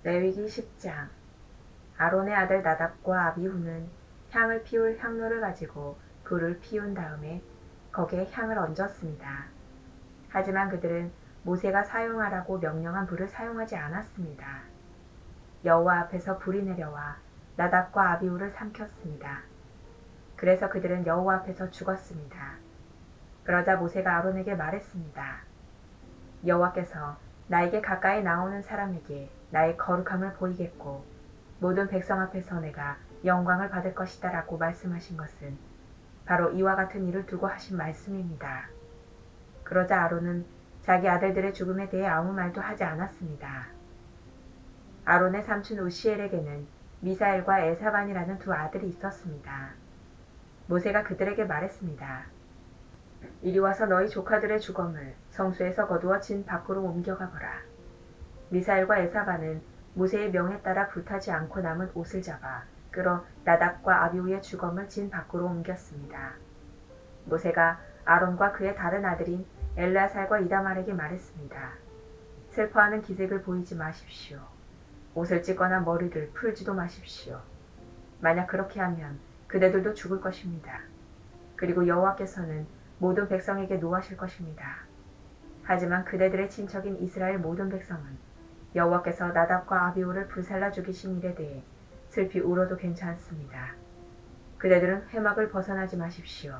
레위기 10장. 아론의 아들 나답과 아비후는 향을 피울 향로를 가지고 불을 피운 다음에 거기에 향을 얹었습니다. 하지만 그들은 모세가 사용하라고 명령한 불을 사용하지 않았습니다. 여호와 앞에서 불이 내려와 나답과 아비후를 삼켰습니다. 그래서 그들은 여호와 앞에서 죽었습니다. 그러자 모세가 아론에게 말했습니다. 여호와께서 나에게 가까이 나오는 사람에게 나의 거룩함을 보이겠고 모든 백성 앞에서 내가 영광을 받을 것이다 라고 말씀하신 것은 바로 이와 같은 일을 두고 하신 말씀입니다. 그러자 아론은 자기 아들들의 죽음에 대해 아무 말도 하지 않았습니다. 아론의 삼촌 우시엘에게는 미사엘과 엘사반이라는 두 아들이 있었습니다. 모세가 그들에게 말했습니다. 이리 와서 너희 조카들의 주검을 성소에서 거두어 진 밖으로 옮겨가거라. 미사엘과 엘사반은 모세의 명에 따라 불타지 않고 남은 옷을 잡아 끌어 나답과 아비후의 주검을 진 밖으로 옮겼습니다. 모세가 아론과 그의 다른 아들인 엘르아살과 이다말에게 말했습니다. 슬퍼하는 기색을 보이지 마십시오. 옷을 찢거나 머리를 풀지도 마십시오. 만약 그렇게 하면 그대들도 죽을 것입니다. 그리고 여호와께서는 모든 백성에게 노하실 것입니다. 하지만 그대들의 친척인 이스라엘 모든 백성은 여호와께서 나답과 아비후를 불살라 죽이신 일에 대해 슬피 울어도 괜찮습니다. 그대들은 회막을 벗어나지 마십시오.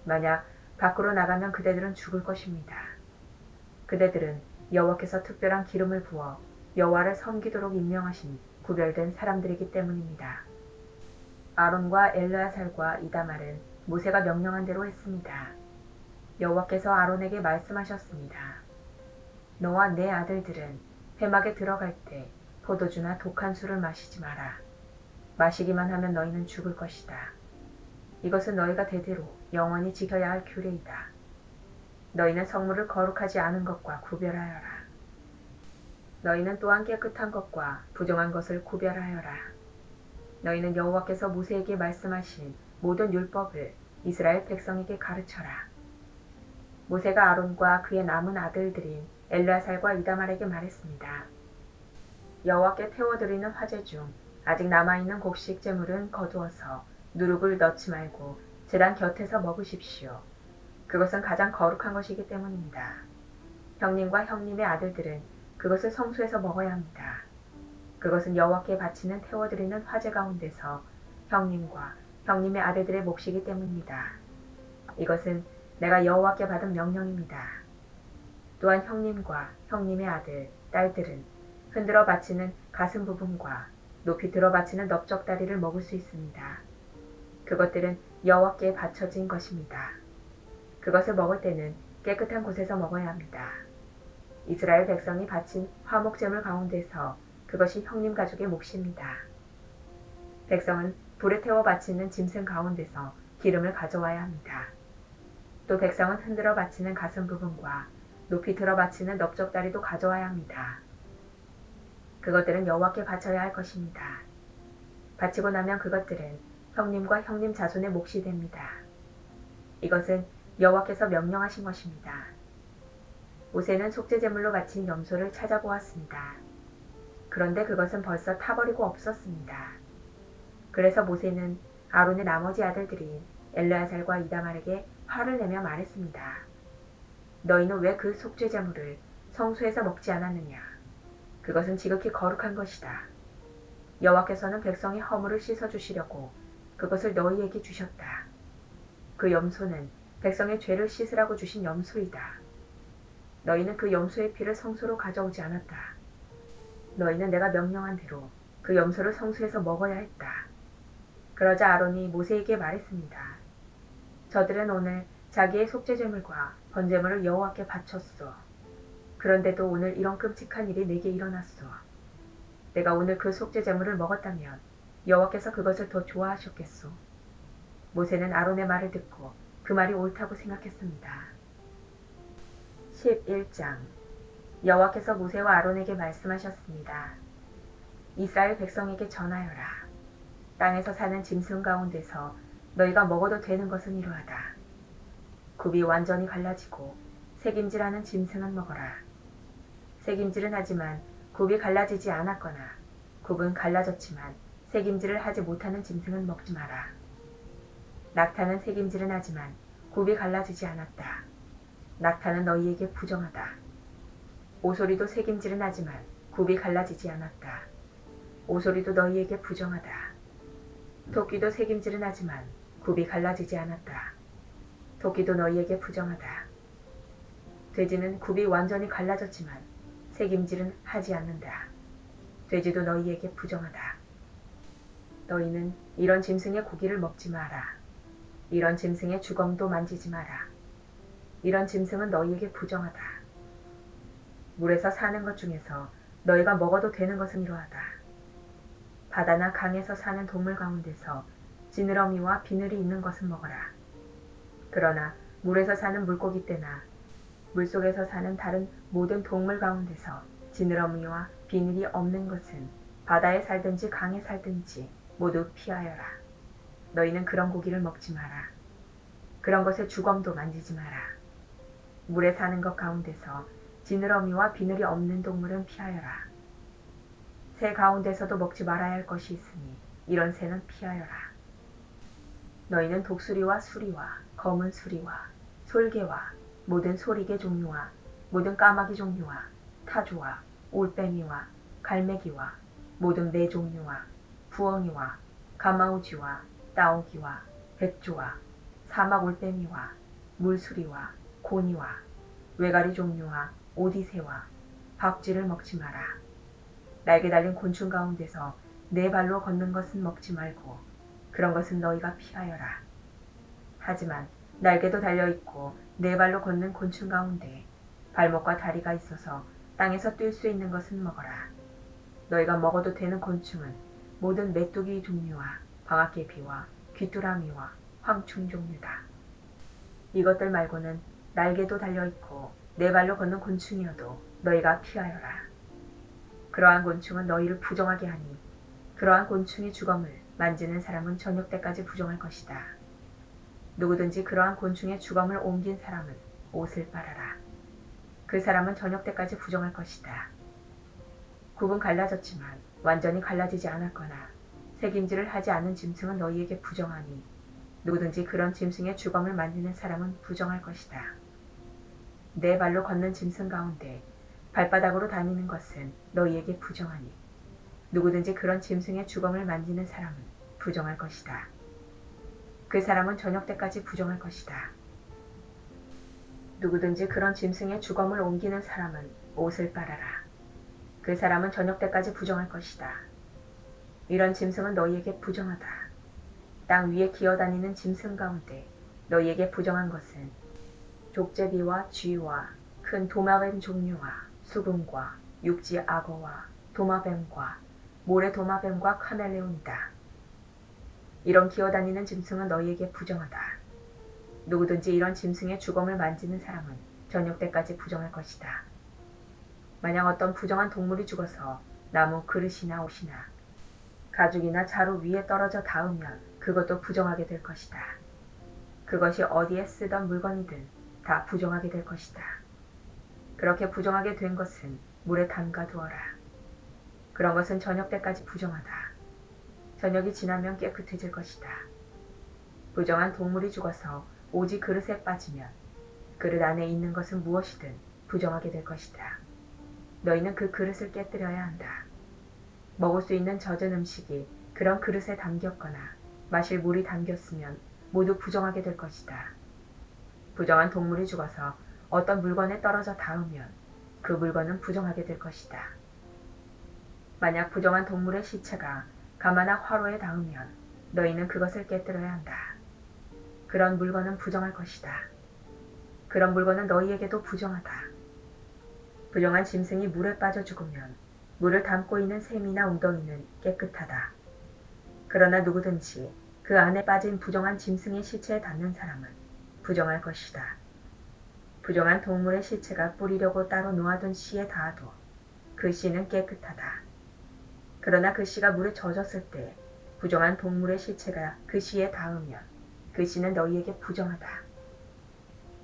만약 밖으로 나가면 그대들은 죽을 것입니다. 그대들은 여호와께서 특별한 기름을 부어 여호와를 섬기도록 임명하신 구별된 사람들이기 때문입니다. 아론과 엘르아살과 이다말은 모세가 명령한 대로 했습니다. 여호와께서 아론에게 말씀하셨습니다. 너와 네 아들들은 회막에 들어갈 때 포도주나 독한 술을 마시지 마라. 마시기만 하면 너희는 죽을 것이다. 이것은 너희가 대대로 영원히 지켜야 할 규례이다. 너희는 성물을 거룩하지 않은 것과 구별하여라. 너희는 또한 깨끗한 것과 부정한 것을 구별하여라. 너희는 여호와께서 모세에게 말씀하신 모든 율법을 이스라엘 백성에게 가르쳐라. 모세가 아론과 그의 남은 아들들인 엘르아살과 이다말에게 말했습니다. 여호와께 태워드리는 화제 중 아직 남아있는 곡식 제물은 거두어서 누룩을 넣지 말고 제단 곁에서 먹으십시오. 그것은 가장 거룩한 것이기 때문입니다. 형님과 형님의 아들들은 그것을 성소에서 먹어야 합니다. 그것은 여호와께 바치는 태워드리는 화제 가운데서 형님과 형님의 아들들의 몫이기 때문입니다. 이것은 내가 여호와께 받은 명령입니다. 또한 형님과 형님의 아들, 딸들은 흔들어 바치는 가슴 부분과 높이 들어 바치는 넓적다리를 먹을 수 있습니다. 그것들은 여호와께 바쳐진 것입니다. 그것을 먹을 때는 깨끗한 곳에서 먹어야 합니다. 이스라엘 백성이 바친 화목제물 가운데서 그것이 형님 가족의 몫입니다. 백성은 불에 태워 바치는 짐승 가운데서 기름을 가져와야 합니다. 또 백성은 흔들어 바치는 가슴 부분과 높이 들어 바치는 넓적다리도 가져와야 합니다. 그것들은 여호와께 바쳐야 할 것입니다. 바치고 나면 그것들은 형님과 형님 자손의 몫이 됩니다. 이것은 여호와께서 명령하신 것입니다. 모세는 속죄제물로 바친 염소를 찾아보았습니다. 그런데 그것은 벌써 타버리고 없었습니다. 그래서 모세는 아론의 나머지 아들들인 엘르아살과 이다말에게 화를 내며 말했습니다. 너희는 왜 그 속죄제물을 성소에서 먹지 않았느냐? 그것은 지극히 거룩한 것이다. 여호와께서는 백성의 허물을 씻어주시려고 그것을 너희에게 주셨다. 그 염소는 백성의 죄를 씻으라고 주신 염소이다. 너희는 그 염소의 피를 성소로 가져오지 않았다. 너희는 내가 명령한 대로 그 염소를 성소에서 먹어야 했다. 그러자 아론이 모세에게 말했습니다. 저들은 오늘 자기의 속죄제물과 번제물을 여호와께 바쳤소. 그런데도 오늘 이런 끔찍한 일이 내게 일어났소. 내가 오늘 그 속죄제물을 먹었다면 여호와께서 그것을 더 좋아하셨겠소. 모세는 아론의 말을 듣고 그 말이 옳다고 생각했습니다. 11장. 여호와께서 모세와 아론에게 말씀하셨습니다. 이스라엘 백성에게 전하여라. 땅에서 사는 짐승 가운데서 너희가 먹어도 되는 것은 이러하다. 굽이 완전히 갈라지고 새김질하는 짐승은 먹어라. 새김질은 하지만 굽이 갈라지지 않았거나 굽은 갈라졌지만 새김질을 하지 못하는 짐승은 먹지 마라. 낙타는 새김질은 하지만 굽이 갈라지지 않았다. 낙타는 너희에게 부정하다. 오소리도 새김질은 하지만 굽이 갈라지지 않았다. 오소리도 너희에게 부정하다. 토끼도 새김질은 하지만 굽이 갈라지지 않았다. 토끼도 너희에게 부정하다. 돼지는 굽이 완전히 갈라졌지만 새김질은 하지 않는다. 돼지도 너희에게 부정하다. 너희는 이런 짐승의 고기를 먹지 마라. 이런 짐승의 주검도 만지지 마라. 이런 짐승은 너희에게 부정하다. 물에서 사는 것 중에서 너희가 먹어도 되는 것은 이러하다. 바다나 강에서 사는 동물 가운데서 지느러미와 비늘이 있는 것은 먹어라. 그러나 물에서 사는 물고기 떼나 물속에서 사는 다른 모든 동물 가운데서 지느러미와 비늘이 없는 것은 바다에 살든지 강에 살든지 모두 피하여라. 너희는 그런 고기를 먹지 마라. 그런 것의 주검도 만지지 마라. 물에 사는 것 가운데서 지느러미와 비늘이 없는 동물은 피하여라. 새 가운데서도 먹지 말아야 할 것이 있으니 이런 새는 피하여라. 너희는 독수리와 수리와 검은 수리와 솔개와 모든 소리개 종류와 모든 까마귀 종류와 타조와 올빼미와 갈매기와 모든 매 종류와 부엉이와 가마우지와 따오기와 백조와 사막 올빼미와 물수리와 고니와 외가리 종류와 오디새와 박쥐를 먹지 마라. 날개 달린 곤충 가운데서 네 발로 걷는 것은 먹지 말고 그런 것은 너희가 피하여라. 하지만 날개도 달려있고 네 발로 걷는 곤충 가운데 발목과 다리가 있어서 땅에서 뛸 수 있는 것은 먹어라. 너희가 먹어도 되는 곤충은 모든 메뚜기 종류와 방앗개비와 귀뚜라미와 황충 종류다. 이것들 말고는 날개도 달려있고 네 발로 걷는 곤충이어도 너희가 피하여라. 그러한 곤충은 너희를 부정하게 하니 그러한 곤충의 주검을 만지는 사람은 저녁 때까지 부정할 것이다. 누구든지 그러한 곤충의 주검을 옮긴 사람은 옷을 빨아라. 그 사람은 저녁 때까지 부정할 것이다. 굽은 갈라졌지만 완전히 갈라지지 않았거나 새김질을 하지 않은 짐승은 너희에게 부정하니 누구든지 그런 짐승의 주검을 만지는 사람은 부정할 것이다. 네 발로 걷는 짐승 가운데 발바닥으로 다니는 것은 너희에게 부정하니 누구든지 그런 짐승의 주검을 만지는 사람은 부정할 것이다. 그 사람은 저녁 때까지 부정할 것이다. 누구든지 그런 짐승의 주검을 옮기는 사람은 옷을 빨아라. 그 사람은 저녁 때까지 부정할 것이다. 이런 짐승은 너희에게 부정하다. 땅 위에 기어다니는 짐승 가운데 너희에게 부정한 것은 족제비와 쥐와 큰 도마뱀 종류와 수금과 육지 악어와 도마뱀과 모래 도마뱀과 카멜레온이다. 이런 기어다니는 짐승은 너희에게 부정하다. 누구든지 이런 짐승의 주검을 만지는 사람은 저녁 때까지 부정할 것이다. 만약 어떤 부정한 동물이 죽어서 나무 그릇이나 옷이나 가죽이나 자루 위에 떨어져 닿으면 그것도 부정하게 될 것이다. 그것이 어디에 쓰던 물건이든 다 부정하게 될 것이다. 그렇게 부정하게 된 것은 물에 담가 두어라. 그런 것은 저녁 때까지 부정하다. 저녁이 지나면 깨끗해질 것이다. 부정한 동물이 죽어서 오지 그릇에 빠지면 그릇 안에 있는 것은 무엇이든 부정하게 될 것이다. 너희는 그 그릇을 깨뜨려야 한다. 먹을 수 있는 젖은 음식이 그런 그릇에 담겼거나 마실 물이 담겼으면 모두 부정하게 될 것이다. 부정한 동물이 죽어서 어떤 물건에 떨어져 닿으면 그 물건은 부정하게 될 것이다. 만약 부정한 동물의 시체가 가마나 화로에 닿으면 너희는 그것을 깨뜨려야 한다. 그런 물건은 부정할 것이다. 그런 물건은 너희에게도 부정하다. 부정한 짐승이 물에 빠져 죽으면 물을 담고 있는 샘이나 웅덩이는 깨끗하다. 그러나 누구든지 그 안에 빠진 부정한 짐승의 시체에 닿는 사람은 부정할 것이다. 부정한 동물의 시체가 뿌리려고 따로 놓아둔 씨에 닿아도 그 씨는 깨끗하다. 그러나 그 씨가 물에 젖었을 때 부정한 동물의 시체가 그 씨에 닿으면 그 씨는 너희에게 부정하다.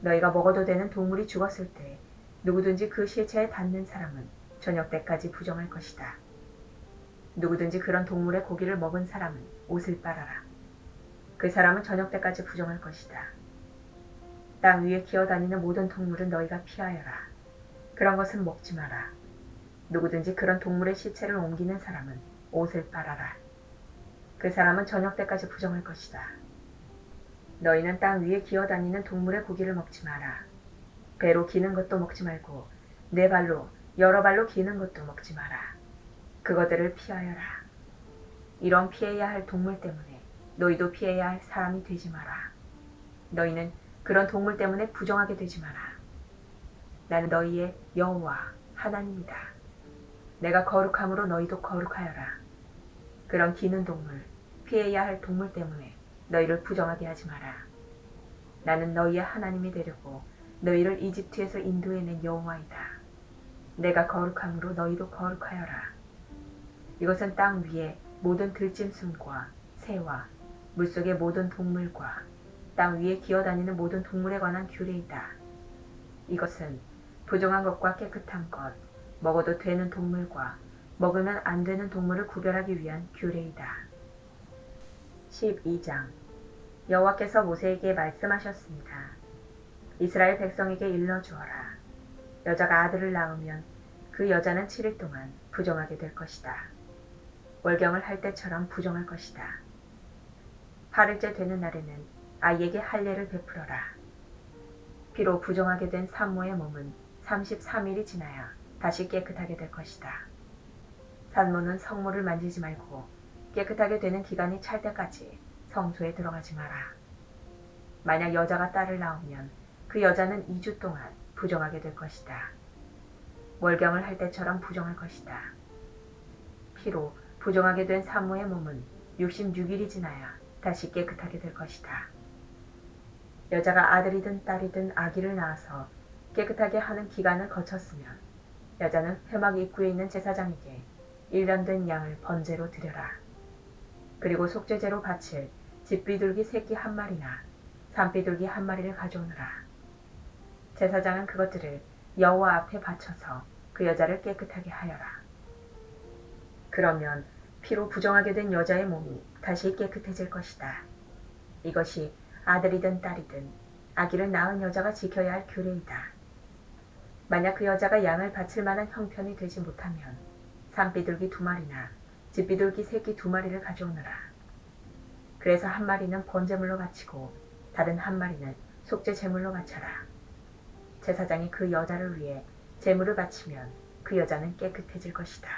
너희가 먹어도 되는 동물이 죽었을 때 누구든지 그 시체에 닿는 사람은 저녁 때까지 부정할 것이다. 누구든지 그런 동물의 고기를 먹은 사람은 옷을 빨아라. 그 사람은 저녁 때까지 부정할 것이다. 땅 위에 기어다니는 모든 동물은 너희가 피하여라. 그런 것은 먹지 마라. 누구든지 그런 동물의 시체를 옮기는 사람은 옷을 빨아라. 그 사람은 저녁 때까지 부정할 것이다. 너희는 땅 위에 기어다니는 동물의 고기를 먹지 마라. 배로 기는 것도 먹지 말고 네 발로 여러 발로 기는 것도 먹지 마라. 그것들을 피하여라. 이런 피해야 할 동물 때문에 너희도 피해야 할 사람이 되지 마라. 너희는 그런 동물 때문에 부정하게 되지 마라. 나는 너희의 여호와 하나님이다. 내가 거룩함으로 너희도 거룩하여라. 그런 기는 동물, 피해야 할 동물 때문에 너희를 부정하게 하지 마라. 나는 너희의 하나님이 되려고 너희를 이집트에서 인도해낸 여호와이다. 내가 거룩함으로 너희도 거룩하여라. 이것은 땅 위의 모든 들짐승과 새와 물속의 모든 동물과 땅 위에 기어다니는 모든 동물에 관한 규례이다. 이것은 부정한 것과 깨끗한 것, 먹어도 되는 동물과 먹으면 안 되는 동물을 구별하기 위한 규례이다. 12장 여호와께서 모세에게 말씀하셨습니다. 이스라엘 백성에게 일러주어라. 여자가 아들을 낳으면 그 여자는 7일 동안 부정하게 될 것이다. 월경을 할 때처럼 부정할 것이다. 8일째 되는 날에는 아이에게 할례를 베풀어라. 피로 부정하게 된 산모의 몸은 33일이 지나야 다시 깨끗하게 될 것이다. 산모는 성모를 만지지 말고 깨끗하게 되는 기간이 찰 때까지 성소에 들어가지 마라. 만약 여자가 딸을 낳으면 그 여자는 2주 동안 부정하게 될 것이다. 월경을 할 때처럼 부정할 것이다. 피로 부정하게 된 산모의 몸은 66일이 지나야 다시 깨끗하게 될 것이다. 여자가 아들이든 딸이든 아기를 낳아서 깨끗하게 하는 기간을 거쳤으면 여자는 회막 입구에 있는 제사장에게 1년 된 양을 번제로 드려라. 그리고 속죄제로 바칠 집비둘기 새끼 한 마리나 산비둘기 한 마리를 가져오너라. 제사장은 그것들을 여호와 앞에 바쳐서 그 여자를 깨끗하게 하여라. 그러면 피로 부정하게 된 여자의 몸이 다시 깨끗해질 것이다. 이것이 아들이든 딸이든 아기를 낳은 여자가 지켜야 할 규례이다. 만약 그 여자가 양을 바칠 만한 형편이 되지 못하면 산비둘기 2마리나 집비둘기 새끼 2마리를 가져오너라. 그래서 한 마리는 번제물로 바치고 다른 한 마리는 속죄 제물로 바쳐라. 제사장이 그 여자를 위해 제물을 바치면 그 여자는 깨끗해질 것이다.